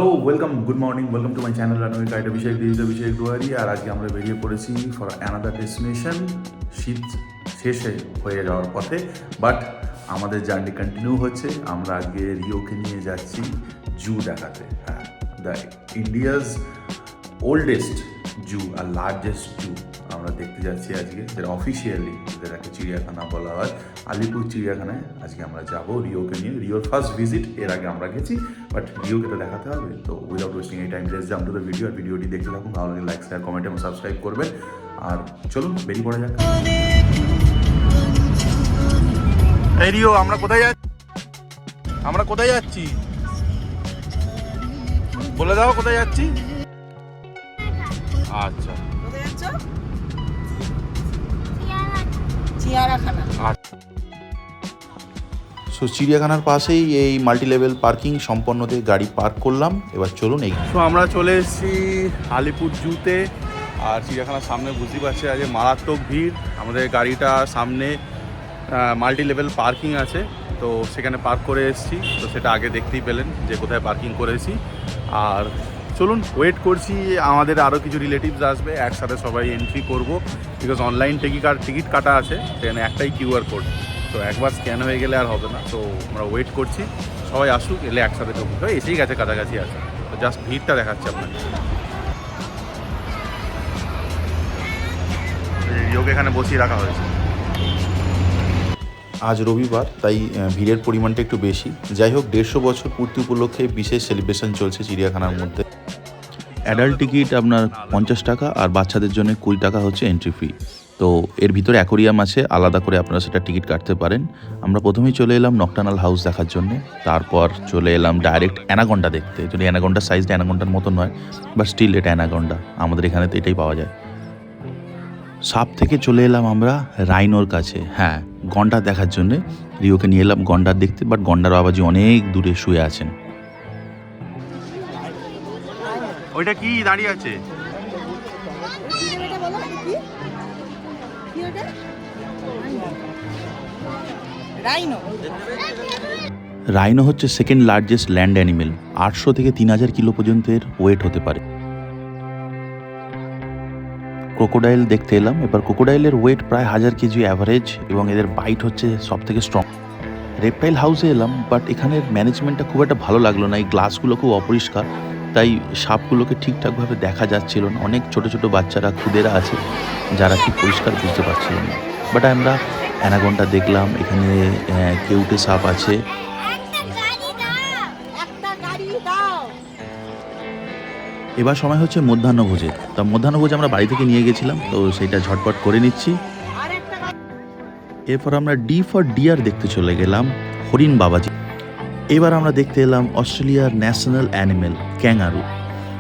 Hello welcome good morning welcome to my channel runway guide Abhishek Duari. আর আজকে আমরা বেরিয়ে পড়েছি ফর অ্যানাদার ডেস্টিনেশন। শীত শেষে হয়ে যাওয়ার পথে, বাট আমাদের জার্নি কন্টিনিউ হচ্ছে। আমরা আজকে রিওকে নিয়ে যাচ্ছি জু দেখাতে। হ্যাঁ, দ্য ইন্ডিয়াজ ওল্ডেস্ট জু আর লার্জেস্ট জু আমরা দেখতে যাচ্ছি আজকে, যেটা অফিসিয়ালি যেটাকে চিড়িয়াখানা বলা হয়, আলিপুর চিড়িয়াখানায় আজকে আমরা যাব রিওকে নিয়ে। রিওর ফার্স্ট ভিজিট, এর আগে আমরা গেছি, বাট রিওকে তো দেখাতে হবে। তো উইদাউট ওয়েস্টিং এই time let's jump to the video. আর ভিডিওটি দেখতে থাকুন, ভালো লাগে লাইক শেয়ার কমেন্ট এবং সাবস্ক্রাইব করবেন। আর চলুন বেরিয়ে পড়া যাক। এই রিও, আমরা কোথায় যাচ্ছি বলে দাও, কোথায় যাচ্ছি? আচ্ছা, সো চিড়িয়াখানার পাশেই এই মাল্টি লেভেল পার্কিং সম্পন্নতে গাড়ি পার্ক করলাম। এবার চলুন এই সো আমরা চলে এসেছি আলিপুর জুতে। আর চিড়িয়াখানার সামনে বুঝতেই পারছি আজ মারাত্মক ভিড়। আমাদের গাড়িটা সামনে মাল্টি লেভেল পার্কিং আছে, তো সেখানে পার্ক করে এসেছি। তো সেটা আগে দেখতেই পেলেন যে কোথায় পার্কিং করেছি। আর চলুন ওয়েট করছি, আমাদের আরও কিছু রিলেটিভস আসবে, একসাথে সবাই এন্ট্রি করব। বিকজ অনলাইন টিকিট কাটা আছে, সেখানে একটাই কিউআর কোড। তো একবার স্ক্যান হয়ে গেলে আর হবে না। তো আমরা ওয়েট করছি, সবাই আসুক, এলে একসাথে ঢুকবো। তো এসেই গেছে, কাছাকাছি আছে। তো জাস্ট ভিড়টা দেখাচ্ছে আপনাকে। রিওকে এখানে বসিয়ে রাখা হয়েছে। আজ রবিবার, তাই ভিড়ের পরিমাণটা একটু বেশি। যাই হোক, 150 বছর পূর্তি উপলক্ষে বিশেষ সেলিব্রেশন চলছে চিড়িয়াখানার মধ্যে। অ্যাডাল্ট টিকিট আপনার 50 টাকা, আর বাচ্চাদের জন্য 20 টাকা হচ্ছে এন্ট্রি ফি। তো এর ভিতরে অ্যাকোরিয়াম আছে, আলাদা করে আপনারা সেটা টিকিট কাটতে পারেন। আমরা প্রথমেই চলে এলাম নকটার্নাল হাউস দেখার জন্য, তারপর চলে এলাম ডাইরেক্ট অ্যানাকন্ডা দেখতে। যদি অ্যানাকন্ডার সাইজটা অ্যানাকন্ডার মতো নয়, বাট স্টিল এটা অ্যানাকন্ডা, আমাদের এখানে তো এটাই পাওয়া যায়। সাপ থেকে চলে এলাম আমরা রাইনোর কাছে। হ্যাঁ, গন্ডার দেখার জন্যে রিওকে নিয়ে এলাম গন্ডার দেখতে, বাট গন্ডার বাবাজি অনেক দূরে শুয়ে আছেন। ওইটা কি দাঁড়িয়ে আছে? রাইনো হচ্ছে সেকেন্ড লার্জেস্ট ল্যান্ড অ্যানিমেল। 800 থেকে 3000 কিলো পর্যন্তের ওয়েট হতে পারে। ক্রোকোডাইল দেখতে এলাম। এবার ক্রোকোডাইলের ওয়েট প্রায় 1000 কেজি অ্যাভারেজ, এবং এদের বাইট হচ্ছে সব থেকে স্ট্রং। রেপটাইল হাউসে এলাম, বাট এখানের ম্যানেজমেন্টটা খুব একটা ভালো লাগলো না। এই গ্লাসগুলো খুব অপরিষ্কার, তাই সাপগুলোকে ঠিকঠাকভাবে দেখা যাচ্ছিল না। অনেক ছোট ছোট বাচ্চারা, খুদেরা আছে, যারা ঠিক পরিষ্কার বুঝতে পারছিল না। বাট আমরা অ্যানাকন্ডা দেখলাম, এখানে কেউটে সাপ আছে। এবার সময় হচ্ছে মধ্যাহ্নভোজের। তা মধ্যাহ্নভোজ আমরা বাড়ি থেকে নিয়ে গেছিলাম, তো সেটা ঝটপট করে নিচ্ছি। এরপর আমরা ডি ফর ডিয়ার দেখতে চলে গেলাম হরিণ বাবাজি। এবার আমরা দেখতে এলাম অস্ট্রেলিয়ার ন্যাশনাল অ্যানিমেল ক্যাঙ্গারু।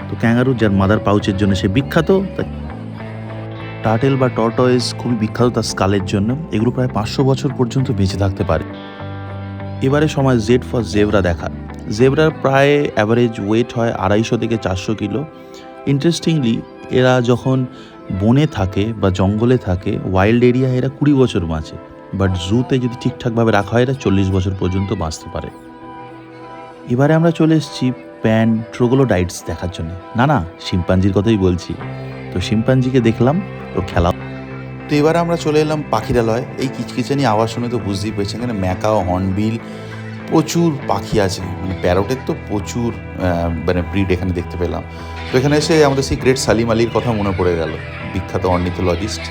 তো ক্যাঙ্গারু, যার মাদার পাউচের জন্য সে বিখ্যাত। টার্টেল বা টর্টয়েস খুবই বিখ্যাত তার স্কালের জন্য। এগুলো প্রায় 500 বছর পর্যন্ত বেঁচে থাকতে পারে। এবারে সময় জেড ফর জেব্রা দেখা। জেব্রার প্রায় অ্যাভারেজ ওয়েট হয় 250 থেকে 400 কিলো। ইন্টারেস্টিংলি, এরা যখন বনে থাকে বা জঙ্গলে থাকে, ওয়াইল্ড এরিয়া, এরা 20 বছর বাঁচে, বাট জুতে যদি ঠিকঠাকভাবে রাখা হয় এরা 40 বছর পর্যন্ত বাঁচতে পারে। এবারে আমরা চলে এসেছি প্যান ট্রোগোলোডাইটস দেখার জন্য। না, শিম্পাঞ্জির কথাই বলছি। তো শিম্পাঞ্জিকে দেখলাম, তো খেলা। তো এবারে আমরা চলে এলাম পাখিরালয়। এই কিচকিচানি আওয়াজ শুনে তো বুঝতেই পেরেছি, এখানে ম্যাকাও, হর্নবিল, প্রচুর পাখি আছে। মানে প্যারটের তো প্রচুর ব্রিড এখানে দেখতে পেলাম। তো এখানে এসে আমাদের সেই গ্রেট সালিম আলীর কথা মনে পড়ে গেল, বিখ্যাত অর্নিথোলজিস্ট।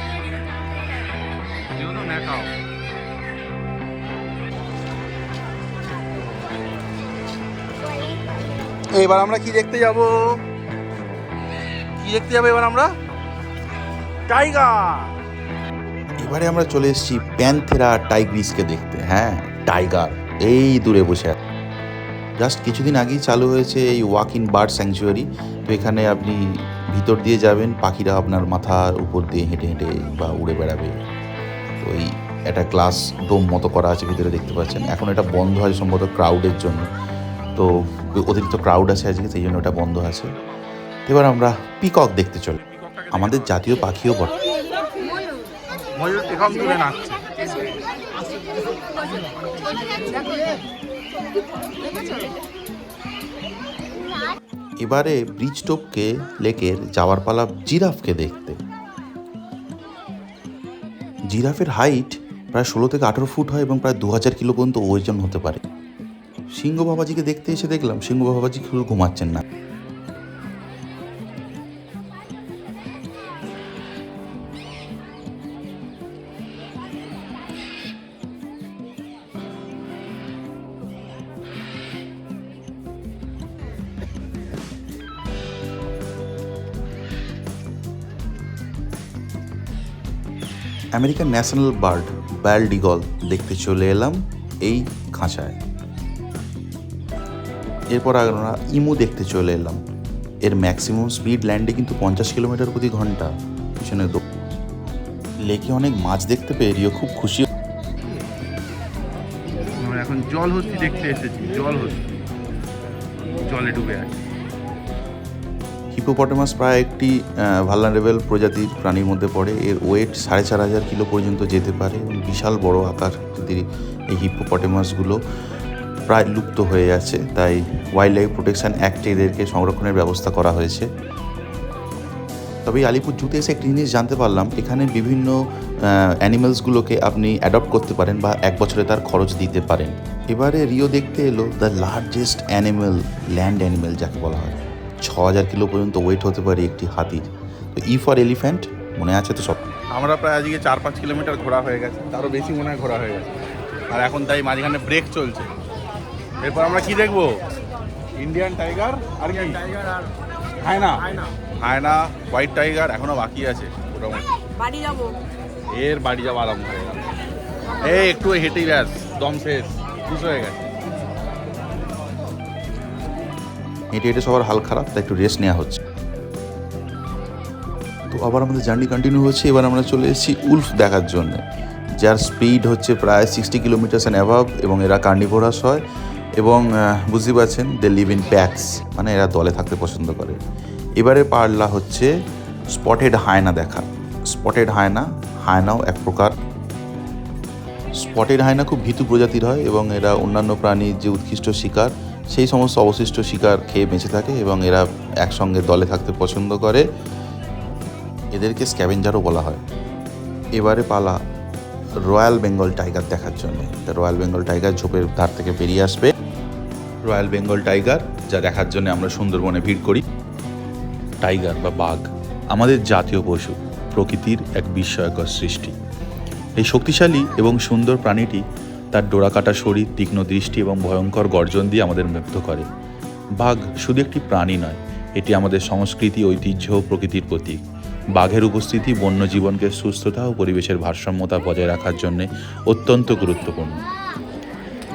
এবার আমরা কি দেখতে যাব? এবার আমরা টাইগার। এবারে আমরা চলে এসেছি প্যান্থেরা টাইগ্রিসকে দেখতে। হ্যাঁ, টাইগার এই দূরে বসে আছে। জাস্ট কিছুদিন আগেই চালু হয়েছে এই ওয়াক ইন বার্ড স্যাংচুয়ারি। তো এখানে আপনি ভিতর দিয়ে যাবেন, পাখিরা আপনার মাথার উপর দিয়ে হেঁটে হেঁটে বা উড়ে বেড়াবে। তো এই একটা গ্লাস ডোম মতো করা আছে ভিতরে, দেখতে পাচ্ছেন। এখন এটা বন্ধ হয় সম্ভবত ক্রাউডের জন্য। তো অতিরিক্ত ক্রাউড আছে আজকে, সেই জন্য এটা বন্ধ আছে। এবার আমরা পিকক দেখতে চলি, আমাদের জাতীয় পাখিও বটে। ময়ূর পেখম তুলে নাচছে। এবারে ব্রিজ টপকে লেকের যাওয়ার পালা জিরাফকে দেখতে। জিরাফের হাইট প্রায় 16 থেকে 18 ফুট হয় এবং প্রায় 2000 কিলো পর্যন্ত ওজন হতে পারে। সিংহ বাবাজিকে দেখতে এসে দেখলাম সিংহ বাবাজি শুধু ঘুমাচ্ছেন না, American national bird bald eagle দেখতে চলে এলাম এই খাঁচায়। এরপর আমরা ইমু দেখতে চলে এলাম। এর ম্যাক্সিমাম স্পিড ল্যান্ডে কিন্তু 50 কিলোমিটার প্রতি ঘন্টা। পিছনে লেকে অনেক মাছ দেখতে পেয়ে রিও খুব খুশি। আমরা এখন জল হস্তি দেখতে এসেছি, জল হস্তি জলে ডুবে আছে। হিপোপটেমাস প্রায় একটি ভালনারেবল প্রজাতির প্রাণীর মধ্যে পড়ে। এর ওয়েট 4500 কিলো পর্যন্ত যেতে পারে এবং বিশাল বড় আকার এই হিপোপটেমাসগুলো প্রায় লুপ্ত হয়ে যাচ্ছে, তাই ওয়াইল্ড লাইফ প্রোটেকশন অ্যাক্টে এদেরকে সংরক্ষণের ব্যবস্থা করা হয়েছে। তবে আলিপুর জুতে এসে একটি জিনিস জানতে পারলাম, এখানে বিভিন্ন অ্যানিমেলসগুলোকে আপনি অ্যাডপ্ট করতে পারেন বা 1 বছরে তার খরচ দিতে পারেন। এবারে রিও দেখতে এলো the largest animal, land animal যাকে বলা হয়। 6000 কিলো পর্যন্ত ওয়েট হতে পারে একটি হাতির। তো ই ফর এলিফ্যান্ট মনে আছে তো সব। আমরা প্রায় আজকে 4-5 কিলোমিটার ঘোরা হয়ে গেছে, তারও বেশি মনে হয় ঘোরা হয়ে গেছে। আর এখন তাই মাঝখানে ব্রেক চলছে। এরপর আমরা কি দেখবো? ইন্ডিয়ান টাইগার আর কি হায়না, হায়না, হোয়াইট টাইগার এখনো বাকি আছে মোটামুটি। বাড়ি যাবো, এর বাড়ি যাওয়া আরম্ভ হয়ে গেল। এই একটু হেঁটেই ব্যাস দম শেষ, খুশ হয়ে গেছে। হেঁটে হেঁটে সবার হাল খারাপ, তাই একটু রেস্ট নেওয়া হচ্ছে। তো আবার আমাদের জার্নি কন্টিনিউ হচ্ছে। এবার আমরা চলে এসেছি উলফ দেখার জন্য, যার স্পিড হচ্ছে প্রায় 60 কিলোমিটার অ্যান্ড অ্যাভাব এবং এরা কার্নিভোরাস হয় এবং বুঝতে পারছেন দে লিভ ইন প্যাকস, মানে এরা দলে থাকতে পছন্দ করে। এবারে পারলা হচ্ছে স্পটেড হায়না দেখা। স্পটেড হায়না, হায়নাও এক প্রকার। স্পটেড হায়না খুব ভীতু প্রজাতির হয় এবং এরা অন্যান্য প্রাণীর যে উৎকৃষ্ট শিকার সেই সমস্ত অবশিষ্ট শিকার খেয়ে বেঁচে থাকে এবং এরা একসঙ্গে দলে থাকতে পছন্দ করে। এদেরকে স্ক্যাভেঞ্জারও বলা হয়। এবারে পালা রয়্যাল বেঙ্গল টাইগার দেখার জন্য। রয়্যাল বেঙ্গল টাইগার ঝোপের ধার থেকে বেরিয়ে আসবে। রয়্যাল বেঙ্গল টাইগার যা দেখার জন্য আমরা সুন্দরবনে ভিড় করি। টাইগার বা বাঘ আমাদের জাতীয় পশু, প্রকৃতির এক বিস্ময়কর সৃষ্টি। এই শক্তিশালী এবং সুন্দর প্রাণীটি তার ডোরাকাটা শরীর, তীক্ষ্ণ দৃষ্টি এবং ভয়ঙ্কর গর্জন দিয়ে আমাদের মুগ্ধ করে। বাঘ শুধু একটি প্রাণী নয়, এটি আমাদের সংস্কৃতি, ঐতিহ্য ও প্রকৃতির প্রতীক। বাঘের উপস্থিতি বন্যজীবনকে সুস্থতা ও পরিবেশের ভারসাম্যতা বজায় রাখার জন্য অত্যন্ত গুরুত্বপূর্ণ।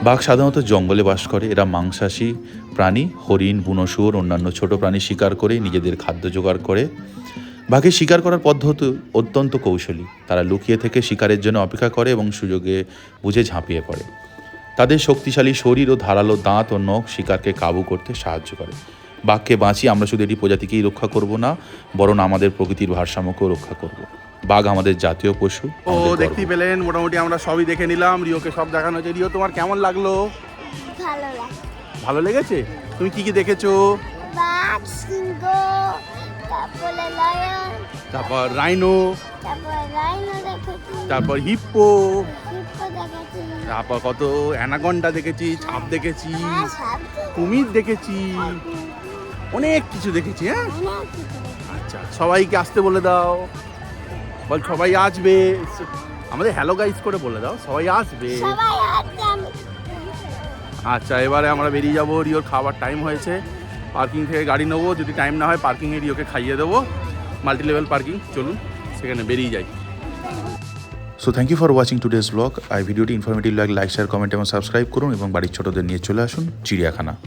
বাঘ সাধারণত জঙ্গলে বাস করে। এরা মাংসাশী প্রাণী, হরিণ, বুনো শুয়োর, অন্যান্য ছোট প্রাণী শিকার করে নিজেদের খাদ্য জোগাড় করে। বাঘের শিকার করার পদ্ধতি অত্যন্ত কৌশলী। তারা লুকিয়ে থেকে শিকারের জন্য অপেক্ষা করে এবং সুযোগে বুঝে ঝাঁপিয়ে পড়ে। তাদের শক্তিশালী শরীর ও ধারালো দাঁত ও নখ শিকারকে কাবু করতে সাহায্য করে। বাঘকে বাঁচিয়ে আমরা শুধু এটি প্রজাতিকেই রক্ষা করব না, বরং আমাদের প্রকৃতির ভারসাম্যকেও রক্ষা করব। বাঘ আমাদের জাতীয় পশু। ও দেখতেই পেলেন, মোটামুটি আমরা সবই দেখে নিলাম। রিওকে সব দেখানো হয়েছে। রিও, তোমার কেমন লাগলো? ভালো লাগে। ভালো লেগেছে? তুমি কি কি দেখেছো? বাঘ, সিংহ, তারপরে লায়ন, তারপর রাইনো, দেখেছি, তারপর হিপ্পো, হিপ্পো দেখেছি, তারপর কত অ্যানাকন্ডা দেখেছি, সাপ দেখেছি, হ্যাঁ, সাপ কুমির দেখেছি, অনেক কিছু দেখেছি। হ্যাঁ, অনেক কিছু। আচ্ছা, সবাইকে আসতে বলে দাও। বল সবাই আসবে। আমাদের হ্যালো গাইস করে বলে দাও, সবাই আসবে। সবাই আসবে। আচ্ছা, এবারে আমরা বেরিয়ে যাবো। রিওর খাবার টাইম হয়েছে। পার্কিং থেকে গাড়ি নেবো, যদি টাইম না হয় পার্কিংয়ে রিওকে খাইয়ে দেবো। মাল্টি লেভেল পার্কিং, চলুন সেখানে বেরিয়ে যাই। So thank you for watching today's blog. আর ভিডিওটি ইনফরমেটিভ লাগলে লাইক, শেয়ার, কমেন্ট এবং সাবস্ক্রাইব করুন এবং বাড়ির ছোটদের নিয়ে চলে আসুন চিড়িয়াখানা।